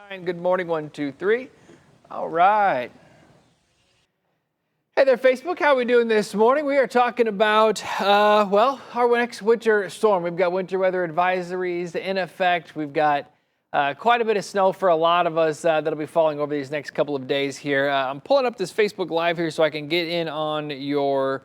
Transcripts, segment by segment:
Good morning, 1, 2, 3. All right. Hey there, Facebook. How are we doing this morning? We are talking about, our next winter storm. We've got winter weather advisories in effect. We've got quite a bit of snow for a lot of us that'll be falling over these next couple of days here. I'm pulling up this Facebook Live here so I can get in on your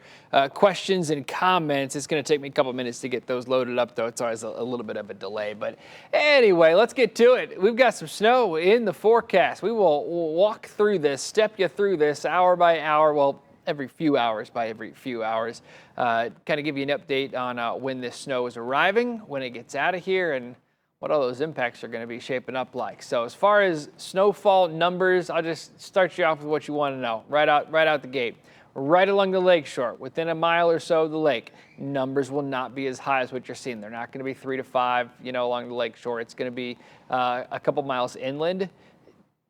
questions and comments. It's going to take me a couple minutes to get those loaded up, though. It's always a little bit of a delay. But anyway, let's get to it. We've got some snow in the forecast. We'll walk through this, step you through this hour by hour. Well, every few hours kind of give you an update on when this snow is arriving, when it gets out of here, and what all those impacts are going to be shaping up like. So as far as snowfall numbers, I'll just start you off with what you want to know right out the gate. Right along the lakeshore, within a mile or so of the lake, numbers will not be as high as what you're seeing. They're not going to be 3 to 5, along the lakeshore. It's going to be a couple miles inland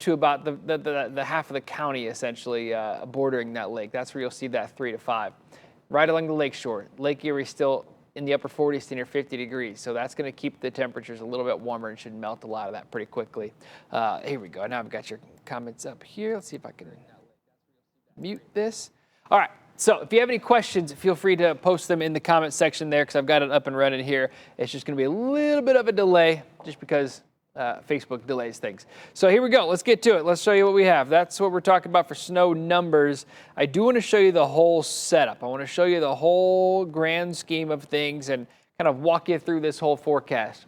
to about the half of the county, essentially, bordering that lake. That's where you'll see that 3 to 5. Right along the lakeshore, Lake Erie still in the upper 40s to near 50 degrees. So that's going to keep the temperatures a little bit warmer and should melt a lot of that pretty quickly. Here we go. Now I've got your comments up here. Let's see if I can mute this. All right. So if you have any questions, feel free to post them in the comment section there because I've got it up and running here. It's just going to be a little bit of a delay just because Facebook delays things. So here we go. Let's get to it. Let's show you what we have. That's what we're talking about for snow numbers. I do want to show you the whole setup. I want to show you the whole grand scheme of things and kind of walk you through this whole forecast.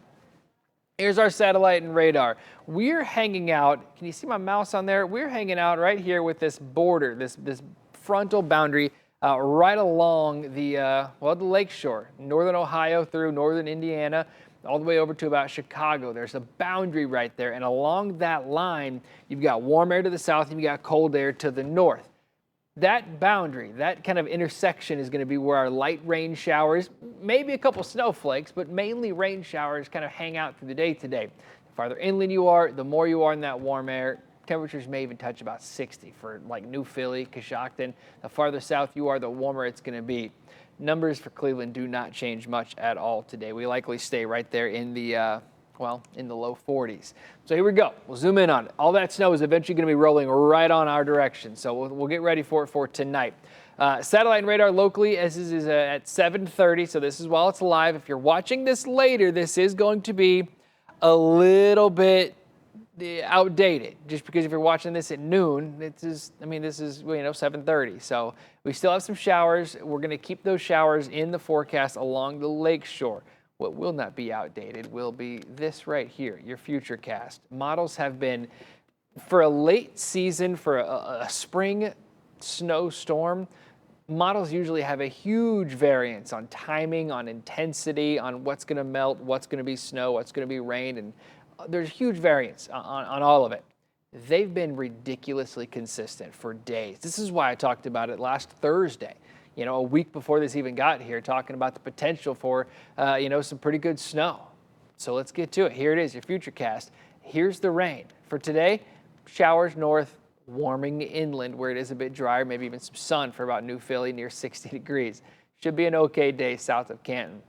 Here's our satellite and radar. We're hanging out. Can you see my mouse on there? We're hanging out right here with this border, this frontal boundary right along the lakeshore, northern Ohio through northern Indiana, all the way over to about Chicago. There's a boundary right there, and along that line, you've got warm air to the south and you've got cold air to the north. That boundary, that kind of intersection is going to be where our light rain showers, maybe a couple snowflakes, but mainly rain showers kind of hang out through the day today. The farther inland you are, the more you are in that warm air. Temperatures may even touch about 60 for like New Philly, Coshocton. The farther south you are, the warmer it's going to be. Numbers for Cleveland do not change much at all today. We likely stay right there in the in the low 40s. So here we go. We'll zoom in on it. All that snow is eventually going to be rolling right on our direction. So we'll get ready for it for tonight. Satellite and radar locally as is at 7:30. So this is while it's live. If you're watching this later, this is going to be a little bit outdated, just because if you're watching this at noon, this is 7:30. So we still have some showers. We're going to keep those showers in the forecast along the lake shore. What will not be outdated will be this right here, your future cast. Models have been, for a late season, for a spring snowstorm, models usually have a huge variance on timing, on intensity, on what's going to melt, what's going to be snow, what's going to be rain, and there's huge variance on all of it. They've been ridiculously consistent for days. This is why I talked about it last Thursday, a week before this even got here, talking about the potential for, some pretty good snow. So let's get to it. Here it is, your future cast. Here's the rain. For today, showers north, warming inland where it is a bit drier, maybe even some sun for about New Philly near 60 degrees. Should be an okay day south of Canton.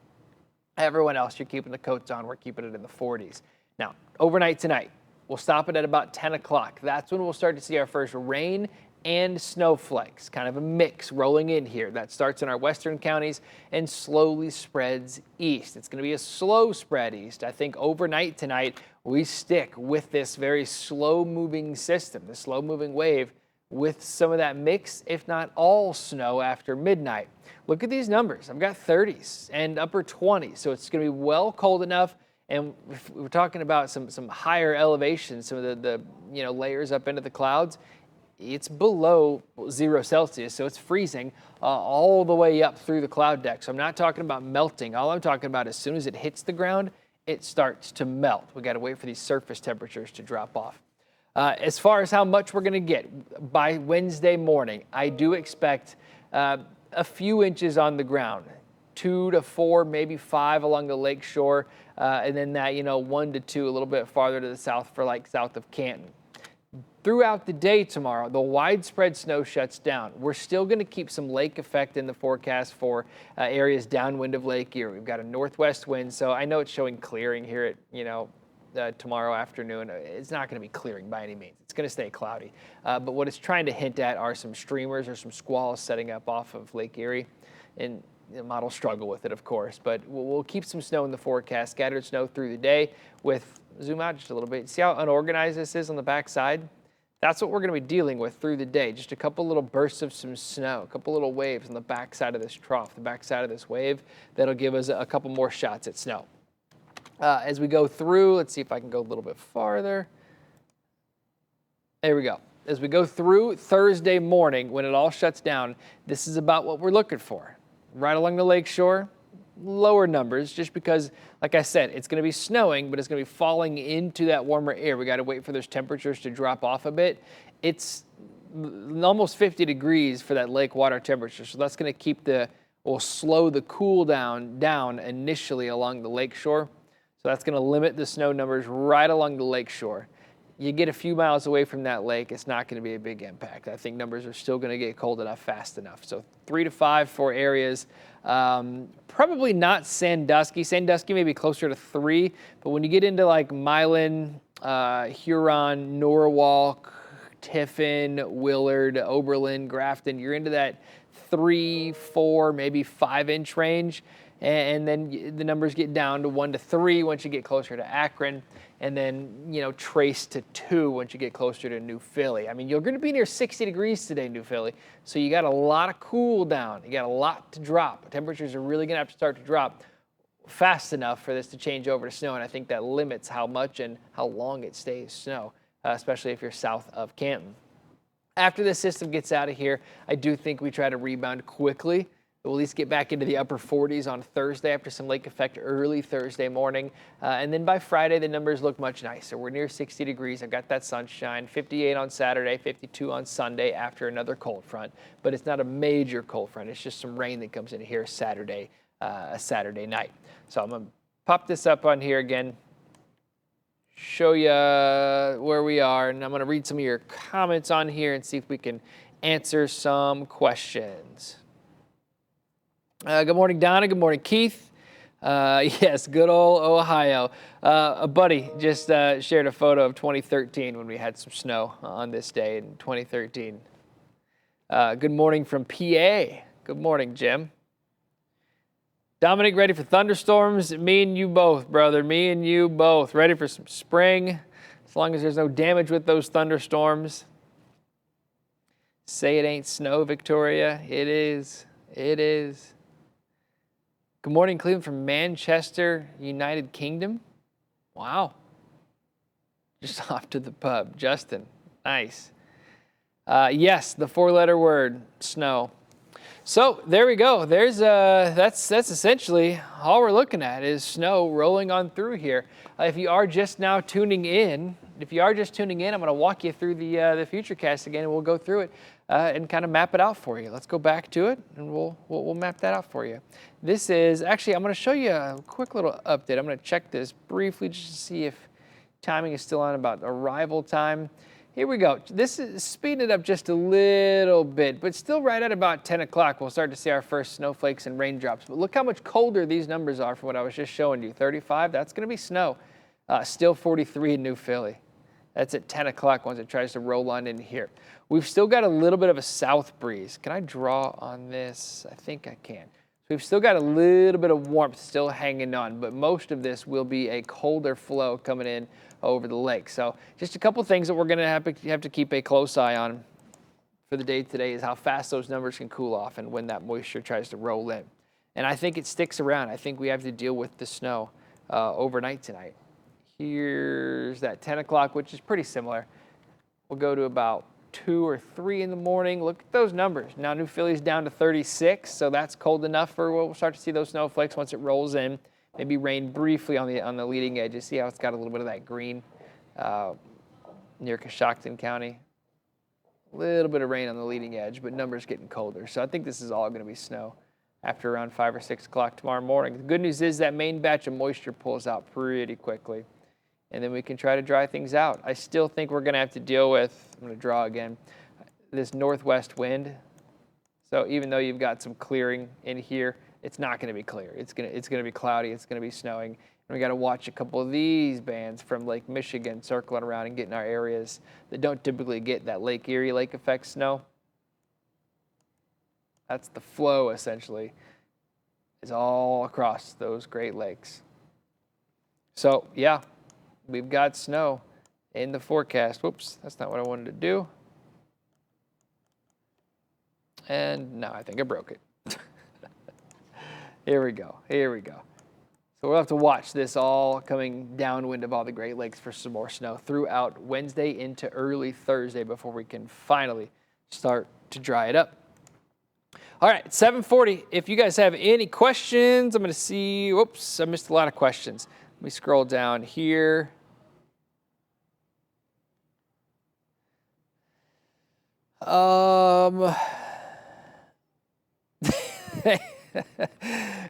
Everyone else, you're keeping the coats on. We're keeping it in the 40s. Now, overnight tonight, we'll stop it at about 10 o'clock. That's when we'll start to see our first rain and snowflakes, kind of a mix rolling in here. That starts in our western counties and slowly spreads east. It's going to be a slow spread east. I think overnight tonight, we stick with this very slow-moving system, the slow-moving wave, with some of that mix, if not all snow after midnight. Look at these numbers. I've got 30s and upper 20s, so it's going to be well cold enough. And if we're talking about some higher elevations, some of the layers up into the clouds, it's below 0 Celsius, so it's freezing all the way up through the cloud deck. So I'm not talking about melting. All I'm talking about, as soon as it hits the ground, it starts to melt. We got to wait for these surface temperatures to drop off. As far as how much we're going to get by Wednesday morning, I do expect a few inches on the ground. 2 to 4, maybe 5 along the lake shore, and then that 1 to 2 a little bit farther to the south for south of Canton. Throughout the day tomorrow, the widespread snow shuts down. We're still going to keep some lake effect in the forecast for areas downwind of Lake Erie. We've got a northwest wind, so I know it's showing clearing here at tomorrow afternoon. It's not going to be clearing by any means. It's going to stay cloudy. But what it's trying to hint at are some streamers or some squalls setting up off of Lake Erie. And the model struggle with it, of course. But we'll keep some snow in the forecast, scattered snow through the day with, zoom out just a little bit. See how unorganized this is on the back side? That's what we're going to be dealing with through the day. Just a couple little bursts of some snow, a couple little waves on the back side of this trough, the back side of this wave. That'll give us a couple more shots at snow. As we go through, let's see if I can go a little bit farther. There we go. As we go through Thursday morning, when it all shuts down, this is about what we're looking for. Right along the lake shore, lower numbers, just because, like I said, it's going to be snowing, but it's going to be falling into that warmer air. We got to wait for those temperatures to drop off a bit. It's almost 50 degrees for that lake water temperature, so that's going to keep will slow the cool down initially along the lake shore. So that's going to limit the snow numbers right along the lake shore. You get a few miles away from that lake, it's not going to be a big impact. I think numbers are still going to get cold enough fast enough. So 3 to 5 for areas. Probably not Sandusky. Sandusky may be closer to 3, but when you get into like Milan, Huron, Norwalk, Tiffin, Willard, Oberlin, Grafton, you're into that 3, 4, maybe 5-inch range. And then the numbers get down to 1 to 3 once you get closer to Akron, and then, trace to 2 once you get closer to New Philly. I mean, you're going to be near 60 degrees today, New Philly, so you got a lot of cool down. You got a lot to drop. Temperatures are really going to have to start to drop fast enough for this to change over to snow, and I think that limits how much and how long it stays snow, especially if you're south of Canton. After this system gets out of here, I do think we try to rebound quickly. We'll at least get back into the upper 40s on Thursday after some lake effect early Thursday morning. And then by Friday, the numbers look much nicer. We're near 60 degrees. I've got that sunshine. 58 on Saturday, 52 on Sunday after another cold front. But it's not a major cold front. It's just some rain that comes in here Saturday night. So I'm going to pop this up on here again, show you where we are. And I'm going to read some of your comments on here and see if we can answer some questions. Good morning, Donna. Good morning, Keith. Yes, good old Ohio. A buddy just shared a photo of 2013 when we had some snow on this day in 2013. Good morning from PA. Good morning, Jim. Dominic, ready for thunderstorms? Me and you both, brother. Me and you both. Ready for some spring, as long as there's no damage with those thunderstorms. Say it ain't snow, Victoria. It is. It is. Good morning, Cleveland from Manchester, United Kingdom. Wow. Just off to the pub. Justin, nice. Yes, the 4-letter word, snow. So there we go. That's essentially all we're looking at is snow rolling on through here. If you are just now tuning in, I'm going to walk you through the Futurecast again, and we'll go through it and kind of map it out for you. Let's go back to it, and we'll map that out for you. This is actually, I'm going to show you a quick little update. I'm going to check this briefly just to see if timing is still on about arrival time. Here we go. This is speeding it up just a little bit, but still right at about 10 o'clock, we'll start to see our first snowflakes and raindrops. But look how much colder these numbers are from what I was just showing you. 35, that's going to be snow. Still 43 in New Philly. That's at 10 o'clock once it tries to roll on in here. We've still got a little bit of a south breeze. Can I draw on this? I think I can. So we've still got a little bit of warmth still hanging on, but most of this will be a colder flow coming in over the lake. So just a couple things that we're going to have to keep a close eye on for the day today is how fast those numbers can cool off and when that moisture tries to roll in. And I think it sticks around. I think we have to deal with the snow overnight tonight. Here's that 10 o'clock, which is pretty similar. We'll go to about 2 or 3 in the morning. Look at those numbers. Now New Philly's down to 36, so that's cold enough for we'll start to see those snowflakes once it rolls in. Maybe rain briefly on the leading edge. You see how it's got a little bit of that green near Coshocton County. A little bit of rain on the leading edge, but numbers getting colder. So I think this is all going to be snow after around 5 or 6 o'clock tomorrow morning. The good news is that main batch of moisture pulls out pretty quickly, and then we can try to dry things out. I still think we're going to have to deal with, I'm going to draw again, this northwest wind. So even though you've got some clearing in here, it's not going to be clear. It's going to be cloudy. It's going to be snowing. We got to watch a couple of these bands from Lake Michigan circling around and getting our areas that don't typically get that Lake Erie lake effect snow. That's the flow, essentially, is all across those Great Lakes. So, yeah, we've got snow in the forecast. Whoops, that's not what I wanted to do. And now I think I broke it. Here we go. Here we go. So we'll have to watch this all coming downwind of all the Great Lakes for some more snow throughout Wednesday into early Thursday before we can finally start to dry it up. All right, 7:40. If you guys have any questions, I'm going to see. Whoops, I missed a lot of questions. Let me scroll down here.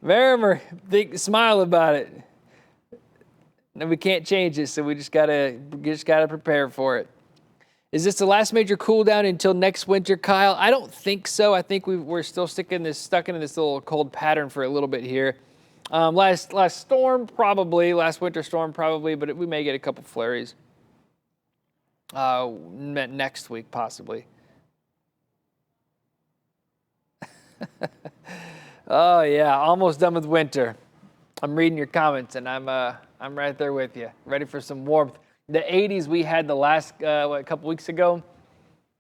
Verimer, smile about it. No, we can't change it, so we just gotta prepare for it. Is this the last major cool down until next winter, Kyle? I don't think so. I think we're still stuck in this little cold pattern for a little bit here. Last storm probably, last winter storm probably, but we may get a couple flurries next week possibly. Oh yeah, almost done with winter. I'm reading your comments and I'm right there with you. Ready for some warmth. The 80s we had the last a couple weeks ago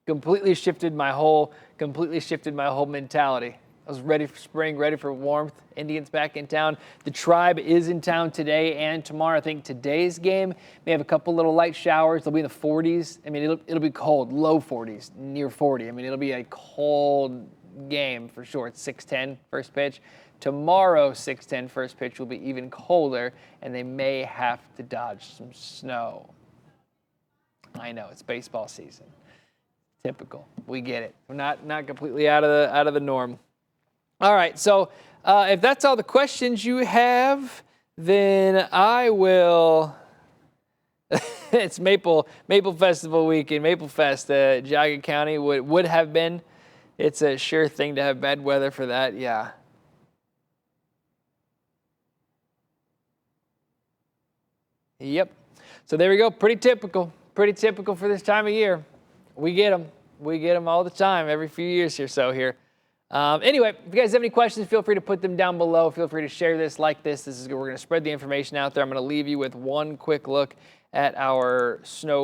completely shifted my whole mentality. I was ready for spring, ready for warmth. Indians back in town. The Tribe is in town today and tomorrow. I think today's game may have a couple little light showers. They'll be in the 40s. I mean, it'll be cold, low 40s, near 40. I mean, it'll be a cold game for sure. It's 6:10 first pitch. Tomorrow, 6:10 first pitch will be even colder, and they may have to dodge some snow. I know, it's baseball season. Typical. We get it. We're not completely out of the norm. All right, so if that's all the questions you have, then I will. It's Maple Festival weekend. Maple Fest, Geauga County would have been. It's a sure thing to have bad weather for that, yeah. Yep. So there we go. Pretty typical for this time of year. We get them all the time, every few years or so here. Anyway, if you guys have any questions, feel free to put them down below. Feel free to share this, like this. We're going to spread the information out there. I'm going to leave you with one quick look at our snow